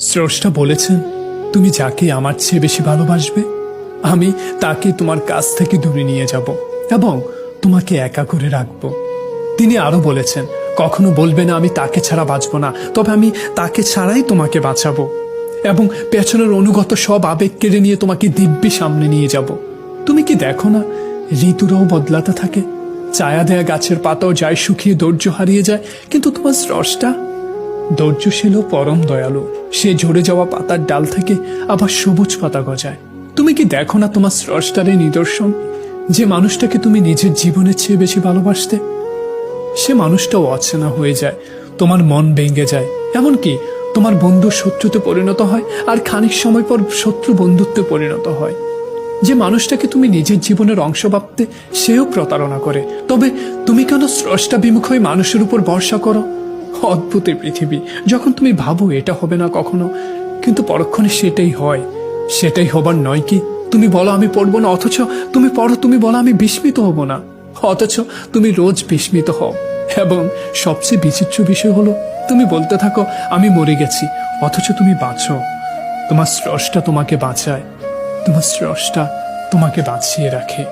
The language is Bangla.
স্রষ্টা বলেছেন, তুমি যাকে আমার চেয়ে বেশি ভালোবাসবে আমি তাকে তোমার কাছ থেকে দূরে নিয়ে যাব এবং তোমাকে একা করে রাখবো। তিনি আরো বলেছেন, কখনো বলবে না আমি তাকে ছাড়া বাঁচবো না, তবে আমি তাকে ছাড়াই তোমাকে বাঁচাবো এবং পেছনের অনুগত সব আবেগ কেড়ে নিয়ে তোমাকে দিব্যি সামনে নিয়ে যাব। তুমি কি দেখো না, ঋতুরাও বদলাতে থাকে, ছায়া দেয়া গাছের পাতাও যায় শুকিয়ে, ধৈর্য হারিয়ে যায়, কিন্তু তোমার স্রষ্টা ধৈর্যশীল ও পরম দয়ালু। সে ঝরে যাওয়া পাতার ডাল থেকে আবার সবুজ পাতা গজায়। তুমি কি দেখো না তোমার স্রষ্টার এই নিদর্শন, যে মানুষটাকে তুমি নিজের জীবনের চেয়ে বেশি ভালোবাসতে, সে মানুষটাও অচেনা হয়ে যায়, তোমার মন ভেঙে যায়, এমনকি তোমার বন্ধু শত্রুতে পরিণত হয়, আর খানিক সময় পর শত্রু বন্ধুত্বে পরিণত হয়। যে মানুষটাকে তুমি নিজের জীবনের অংশ ভাবতে, সেও প্রতারণা করে। তবে তুমি কেন স্রষ্টা বিমুখ হয়ে মানুষের উপর ভরসা করো? অদ্ভুত এই পৃথিবী, যখন তুমি ভাবো এটা হবে না কখনো, কিন্তু পরক্ষণে সেটাই হয়। সেটাই হবার নয় কি? তুমি বলো আমি পড়বো না, অথচ তুমি পড়ো। তুমি বলো আমি বিস্মিত হব না, অথচ তুমি রোজ বিস্মিত হও। এবং সবচেয়ে বিচিত্র বিষয় হলো, তুমি বলতে থাকো আমি মরে গেছি, অথচ তুমি বাঁচো। তোমার স্রষ্টা তোমাকে বাঁচায়, তোমার স্রষ্টা তোমাকে বাঁচিয়ে রাখে।